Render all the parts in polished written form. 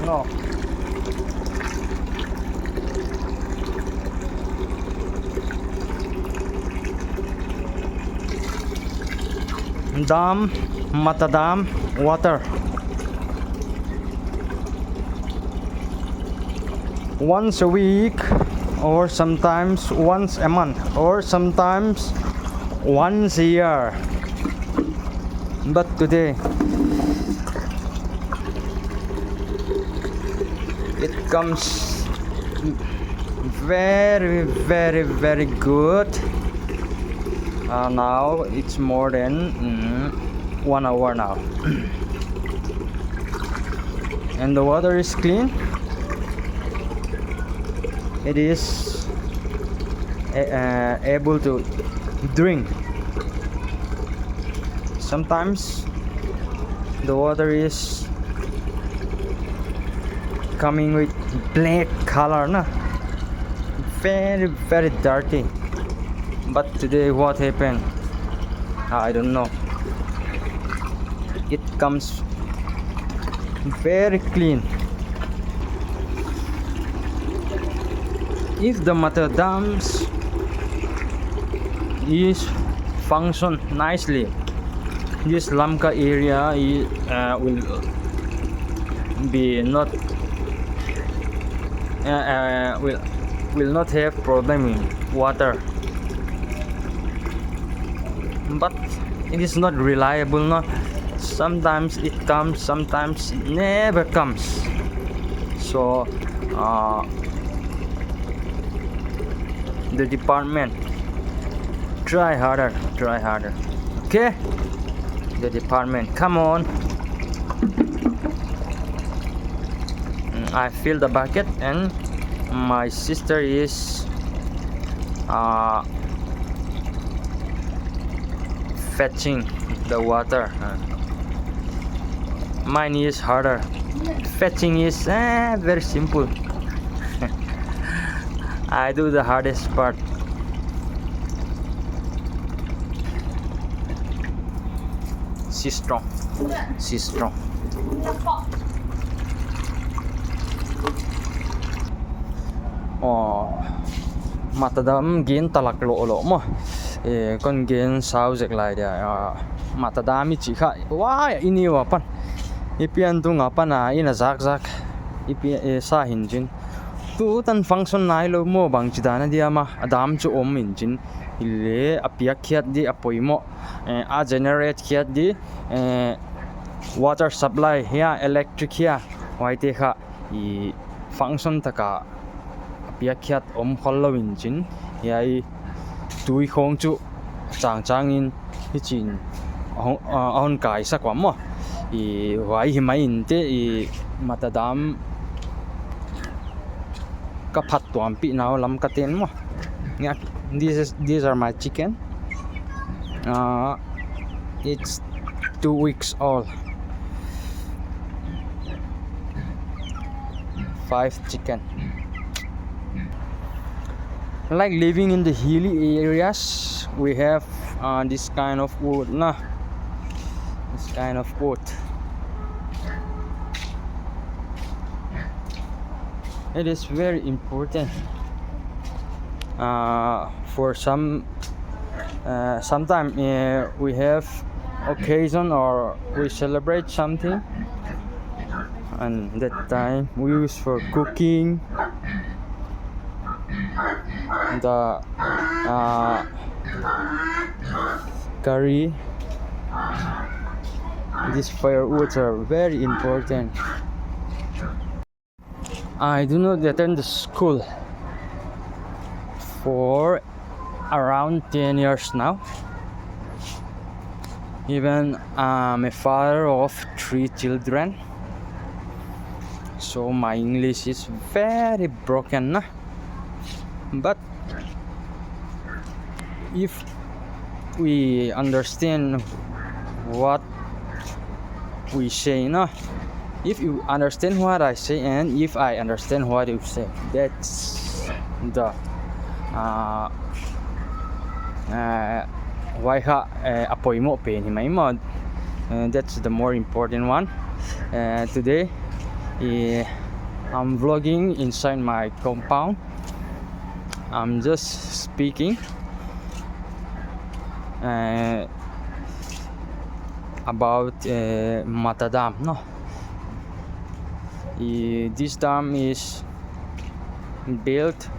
no. Dam, mata dam, water. Once a week, or sometimes once a month, or sometimes once a year. But today it comes very good. Now it's more than 1 hour now. And the water is clean. It is able to drink. Sometimes the water is coming with black color, no? Very dirty. But today what happened? I don't know. It comes very clean. If the mata dams is function nicely, this Lamka area will be not will not have problem in water. But it is not reliable, no? Sometimes it comes, sometimes it never comes. So the department try harder. Okay, the department, come on. I fill the bucket and my sister is fetching the water. Mine is harder. Fetching is very simple. I do the hardest part. She's strong. Matadam gin talak lo mo. Con gin sao dek lai dia. Matadami chỉ khai. Wah, ini wapan. Ipian tu ngapan na ina zak. Ipi sa hinjin. Tu tan function nai lo mo bang chidan dia ma. Adam chu om hinjin. Ile apiak khiat di apoimo. A generate khiat di water supply here, electric here. Waite kha I function taka apiak khiat om khollo hinjin. Yai tui khong chu chang in hichin on kai sakwa mo. I wai himai inte I matadam ka phat tuam pi naw lam ka ten mo. These are my chicken. It's 2 weeks old. 5 chicken. Like living in the hilly areas, we have this kind of wood, this kind of wood. It is very important for sometime we have occasion or we celebrate something, and that time we use for cooking the curry. These firewoods are very important. I do not attend the school for around 10 years now. Even I'm a father of 3 children, so my English is very broken. But if we understand what we say, if you understand what I say and if I understand what you say, that's the why apoy mo pe ni mai mo. That's the more important one. Today I'm vlogging inside my compound. I'm just speaking about Mata Dam. No, this dam is built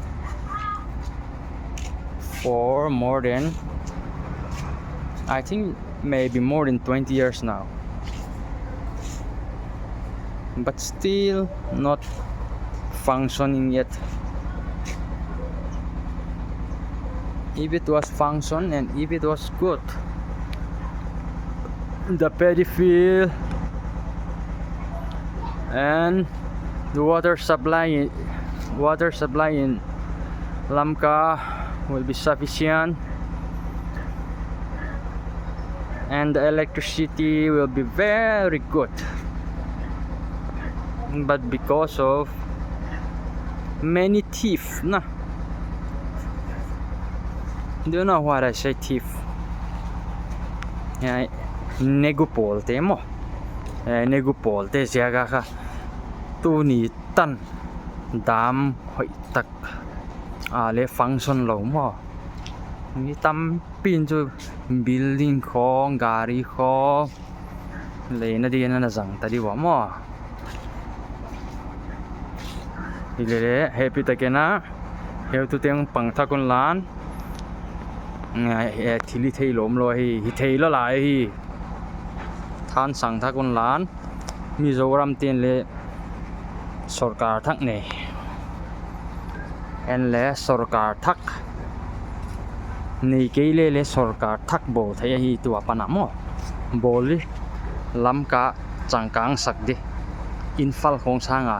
for more than, I think, maybe more than 20 years now, but still not functioning yet. If it was function and if it was good, the paddy field and the water supply in Lamka will be sufficient, and the electricity will be very good. But because of many thieves, nah, do you know what I say, thief? Negupol te mo, negupol te siaga ka tuni tan dam hoi tak le function lo mo ni tam pin chu building khong gari kho le na di na jang ta di wa mo ile happy ta kena heu tu teng pang tha kon lan thili thei lom lo hi thei lo lai hi than sang tha kon lan Mizoram tin le sarkar thak ne en le sarkar thak nei ke le sarkar thak bo thai hi tu apana mo boli lamka changkang sak di infal khong sanga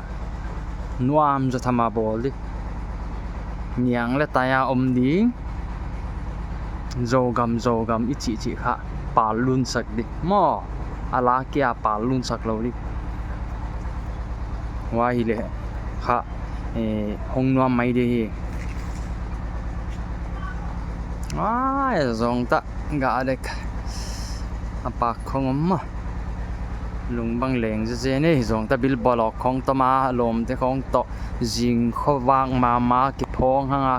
nuam jo thama boli niang le taya om ding zogam ichi kha palun sak di mo ala kia palun sak lo di wa hi le kha hong nuam mai de hi zong ta ga dek apa khong ma lung bang leng je ne zong ta bil bolok khong to ma lom te khong to jing kho wang ma ki phong hanga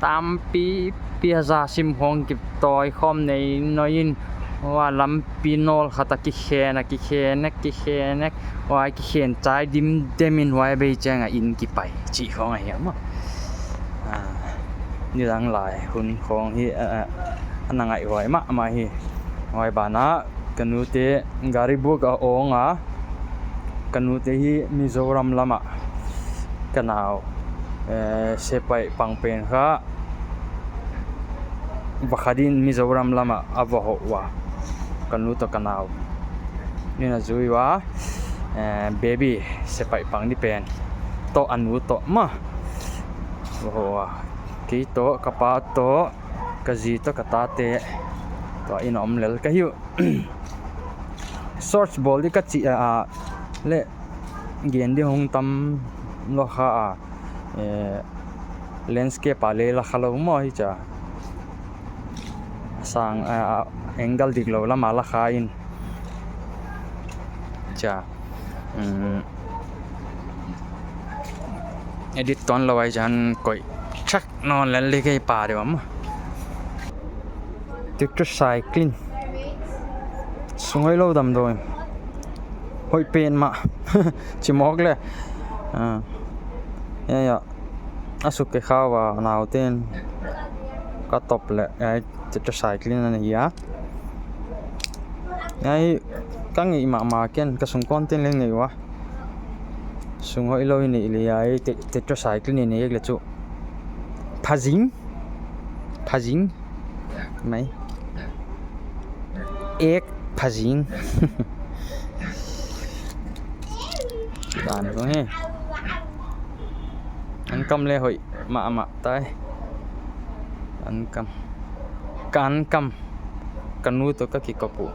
tam pi pia za sim khong ki toy khom nei noin wa lam pinol khata ki khenek wa ki khen chai dim demin wai bei changa in ki pai chi khong a hiam ni dang lai hun khong hi anangai wai ma hi wai bana kanute gari buk a onga kanute hi Mizoram lama kanao sepai pangpen kha bakhadin Mizoram lama avaho wa kanuto kanao ni na zui wa baby sepai pang ni pen to anu to ma wa ki to kapa to kazi to katate to inom lel ka hiu search bol di ka chi le gen di hong tam lo kha landscape ale la khalo mo hi cha sang angle dik lo la mala kha in cha edit ton lo wai jan koi chak non len le kai pa de ma tractor cycling sungoi lo dam doi hoi pen ma chi mok le ya asuk ke khawa naw ten ka top le tractor cycling na ya ai kang i ma ken ka sung content le ngai wa sungoi lo ni le ai tractor cycling ni ek le chu phajing mai ek phajing dan ko he an kam le hoi ma tai an kam kan kam kanu to ka ki kapu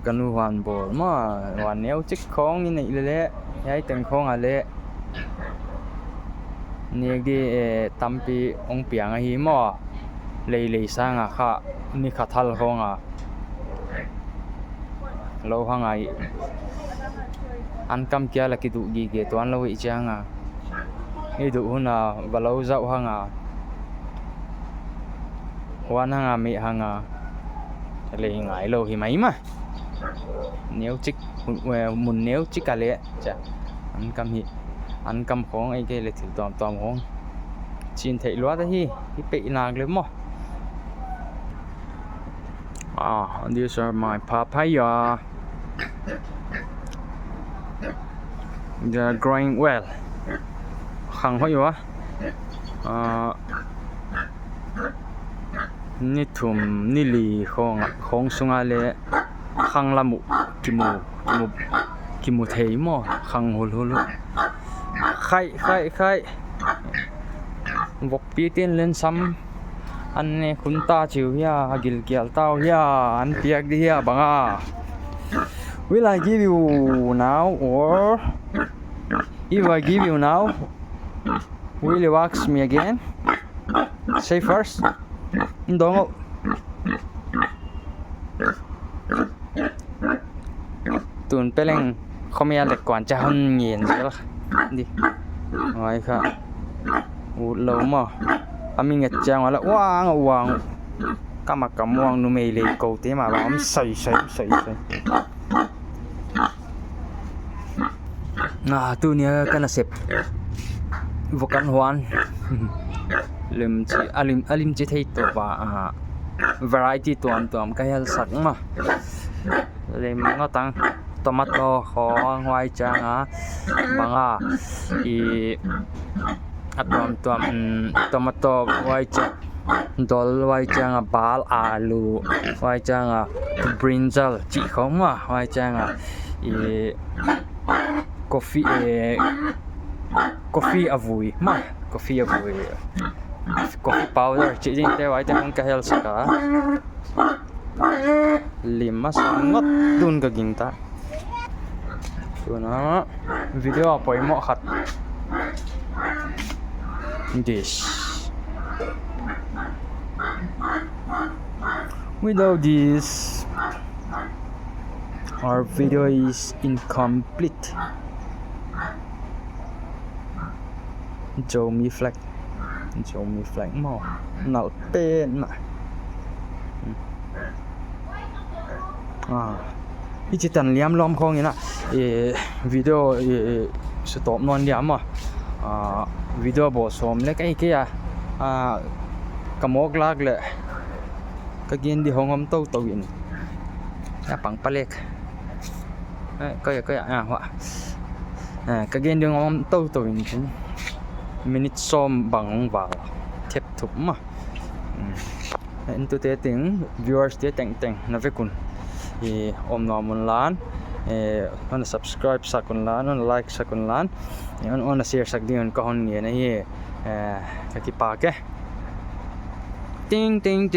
kanu wan bol ma wan neu chik khong ni nei le ai teng khong a le ni di tampi ong piang a hi mo lei sang a kha ni kha thal khong a lâu hàng ngày ăn cam kia là cái tụ gì kia toán lâu vậy chăng à cái tụ hơn là và lâu dậu hàng à hoan hàng à mẹ hàng à lấy ngải lâu thì mấy mà nếu chích muốn nếu chích cả lẽ chả ăn cam khong ấy cái là thử tòm khong chín thấy loát đấy thì bị nàng lên mà these are my papaya. They're growing well. Khang hoa yếu ni thum ni lì khong sunga le khang lamu kimu thấy mà khang hul khai vọc pi tiên lên xăm anh này khun ta chịu ya gil kial tao ya anh piak đi ya banga. Will I give you now or if I give you now will you ask me again? Say first. Don't. Tuần peleng không ai lại quản cha hơn nhìn thế là đi ngoài cả lâu mà mình nghe chàng là quang các mặt cầm quang nó mày lấy cầu thế mà bấm sấy tu nia kana sep vokan hoan lim chi alim chi thei to ba variety tuam cái hel sak mà lim ngó tang tomato khong hoai chang banga i tuam tomato hoai chang dol hoai chang bal alu hoai chang brinjal chi khong mà hoai chang i coffee avui mà coffee powder chị dinh teo ai teo cái hel saka lima sangat dun ka ginta so na video apoy mo khat dish without this our video is incomplete. Show me flag màu nấu tên mà cái chỉ cần liam lom không vậy nè video sẽ tóm non liam mà video bộ xóm lấy cái cầm ốc lag lệ cái kia đi hong tàu in ya bằng palek cái họa cái kia đi hong tàu in minute som bằng vào thép thục mà anh tôi thấy tiếng viewers thấy teng nó về cùng thì nó muốn lan nó subscribe sa con lan nó like sa con lan nó share sa đi con nghe này cái pa cái ting